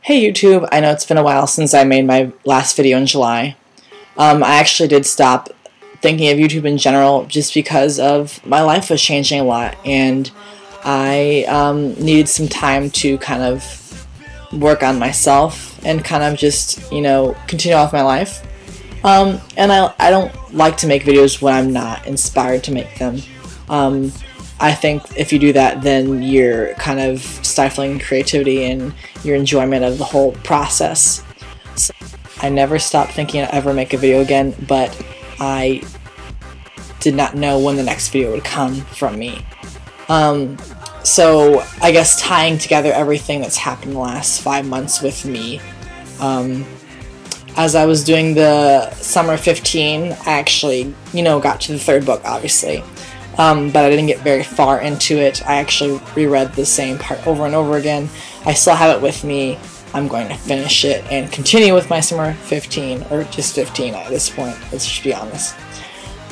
Hey YouTube, I know it's been a while since I made my last video in July. I actually did stop thinking of YouTube in general just because of my life was changing a lot and I needed some time to kind of work on myself and kind of just, you know, continue off my life. And I don't like to make videos when I'm not inspired to make them. I think if you do that, then you're kind of stifling creativity and your enjoyment of the whole process. So I never stopped thinking I'd ever make a video again, but I did not know when the next video would come from me. So I guess tying together everything that's happened in the last 5 months with me, as I was doing the summer 15, I actually, you know, got to the third book, obviously. But I didn't get very far into it. I actually reread the same part over and over again. I still have it with me. I'm going to finish it and continue with my summer 15, or just 15 at this point, let's just be honest.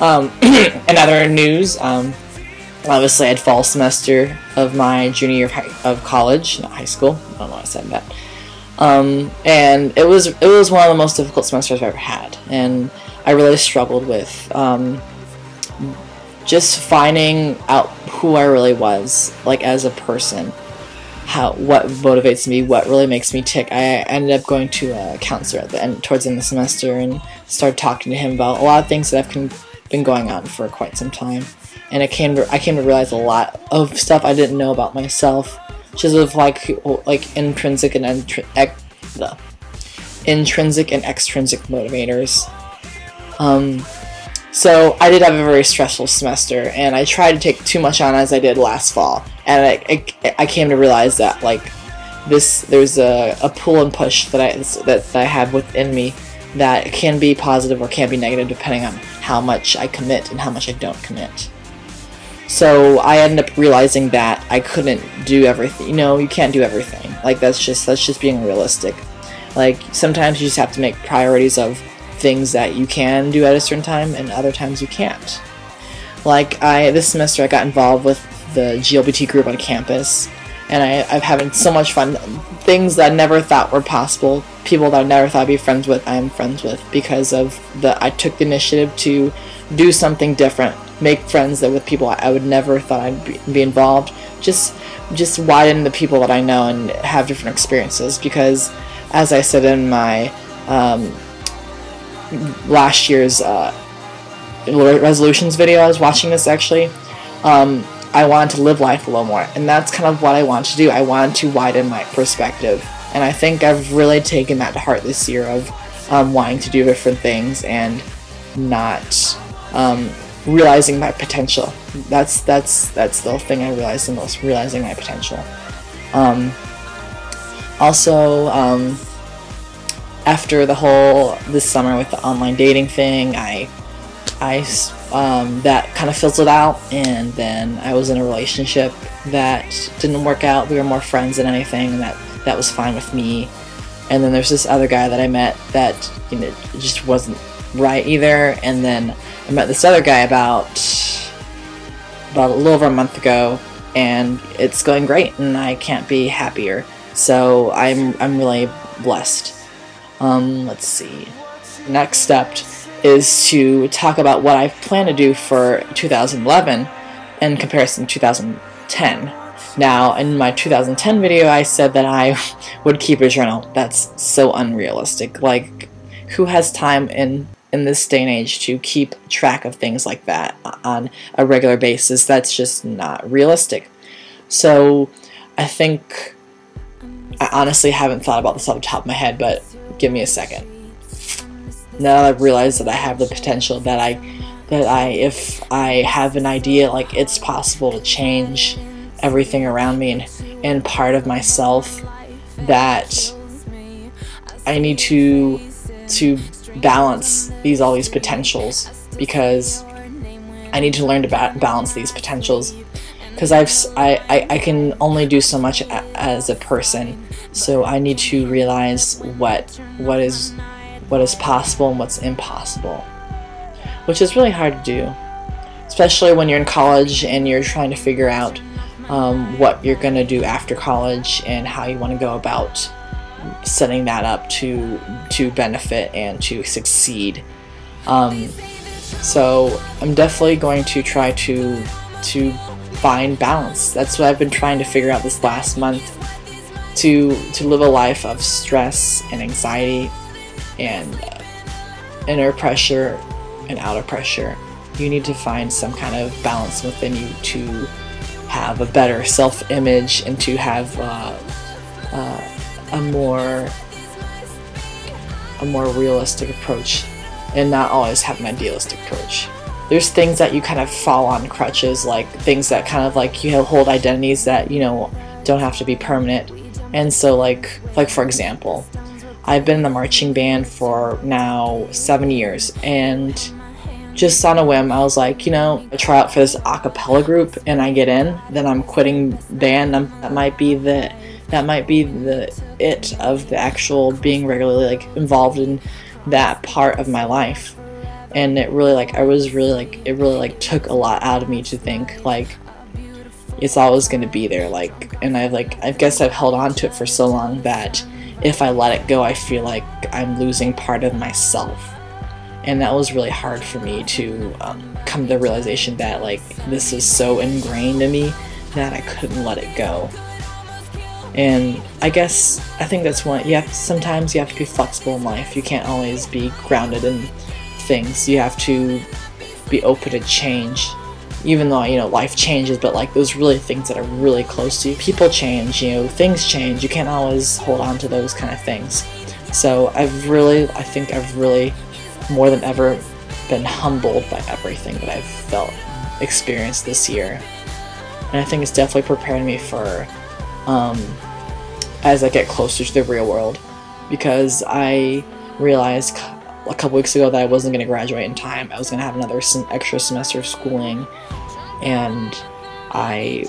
In other news, obviously I had fall semester of my junior year of college, not high school, I don't know why I said that. And it was one of the most difficult semesters I've ever had, and I really struggled with just finding out who I really was, like as a person, what motivates me, what really makes me tick. I ended up going to a counselor at the end, towards the end of the semester, and started talking to him about a lot of things that have been going on for quite some time. And I came to realize a lot of stuff I didn't know about myself, just of like intrinsic and extrinsic motivators. So I did have a very stressful semester, and I tried to take too much on as I did last fall, and I came to realize that like there's a pull and push that I have within me that can be positive or can be negative depending on how much I commit and how much I don't commit. So I ended up realizing that I couldn't do everything. You know, you can't do everything. Like that's just being realistic. Like sometimes you just have to make priorities of things that you can do at a certain time and other times you can't. Like this semester I got involved with the GLBT group on campus, and I'm having so much fun. Things that I never thought were possible, people that I never thought I'd be friends with, I am friends with because of I took the initiative to do something different, make friends with people I would never thought I'd be involved, just widen the people that I know and have different experiences. Because as I said in my last year's resolutions video, I was watching this actually, I wanted to live life a little more, and that's kind of what I want to do. I wanted to widen my perspective, and I think I've really taken that to heart this year of wanting to do different things and not realizing my potential. That's the thing I realized the most, realizing my potential. Also, after this summer with the online dating thing, I that kind of fizzled out, and then I was in a relationship that didn't work out. We were more friends than anything, and that was fine with me. And then there's this other guy that I met that, you know, just wasn't right either. And then I met this other guy about a little over a month ago, and it's going great, and I can't be happier. So I'm really blessed. Let's see. Next step is to talk about what I plan to do for 2011 in comparison to 2010. Now, in my 2010 video, I said that I would keep a journal. That's so unrealistic. Like, who has time in this day and age to keep track of things like that on a regular basis? That's just not realistic. So, I think I honestly haven't thought about this off the top of my head, but give me a second. Now I've realized that I have the potential, that if I have an idea, like it's possible to change everything around me and part of myself, that I need to balance all these potentials, because I need to learn to balance these potentials, because I can only do so much as a person. So I need to realize what is possible and what's impossible, which is really hard to do, especially when you're in college and you're trying to figure out what you're going to do after college and how you want to go about setting that up to benefit and to succeed. So I'm definitely going to try to find balance. That's what I've been trying to figure out this last month, to live a life of stress and anxiety and inner pressure and outer pressure. You need to find some kind of balance within you to have a better self-image and to have a more realistic approach, and not always have an idealistic approach. There's things that you kind of fall on crutches, like things that kind of like you hold identities that, you know, don't have to be permanent. And so like for example, I've been in the marching band for now 7 years, and just on a whim I was like, you know, I try out for this a cappella group and I get in, then I'm quitting band. That might be the it of the actual being regularly like involved in that part of my life. And it really it really took a lot out of me to think like it's always going to be there, like, and I guess I've held on to it for so long that if I let it go I feel like I'm losing part of myself. And that was really hard for me to come to the realization that like this is so ingrained in me that I couldn't let it go. And I think that's one, sometimes you have to be flexible in life. You can't always be grounded in things. You have to be open to change, even though, you know, life changes, but like those really things that are really close to you. People change, you know, things change. You can't always hold on to those kind of things. So I think I've really more than ever been humbled by everything that I've experienced this year. And I think it's definitely preparing me for as I get closer to the real world, because I realized a couple weeks ago that I wasn't going to graduate in time. I was going to have another extra semester of schooling, and I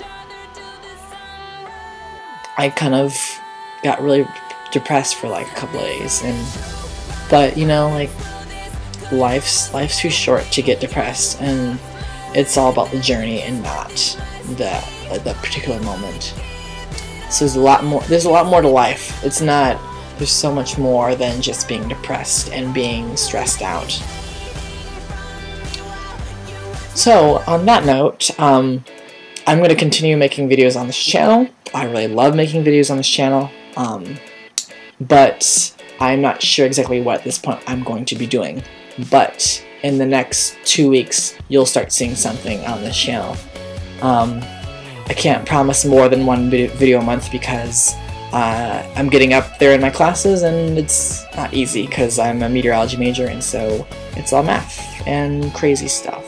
kind of got really depressed for like a couple of days. But you know, like life's too short to get depressed, and it's all about the journey and not the particular moment. So there's a lot more to life. There's so much more than just being depressed and being stressed out. So on that note, I'm going to continue making videos on this channel. I really love making videos on this channel, but I'm not sure exactly what at this point I'm going to be doing. But in the next 2 weeks, you'll start seeing something on this channel. I can't promise more than one video a month because I'm getting up there in my classes, and it's not easy because I'm a meteorology major, and so it's all math and crazy stuff.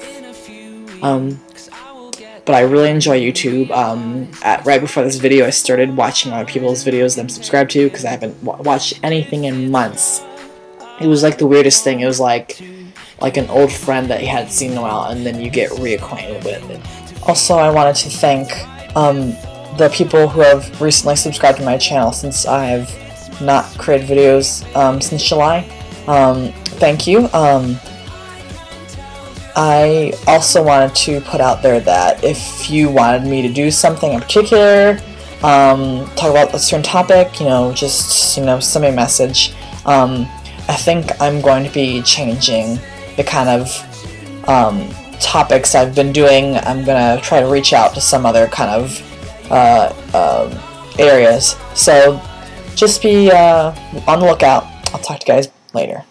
But I really enjoy YouTube. Right before this video I started watching other people's videos that I'm subscribed to, because I haven't watched anything in months. It was like the weirdest thing. It was like an old friend that you hadn't seen in a while, and then you get reacquainted with it. Also, I wanted to thank the people who have recently subscribed to my channel, since I've not created videos since July. Thank you. I also wanted to put out there that if you wanted me to do something in particular, talk about a certain topic, you know, just, you know, send me a message. I think I'm going to be changing the kind of topics I've been doing. I'm going to try to reach out to some other kind of areas. So just be on the lookout. I'll talk to you guys later.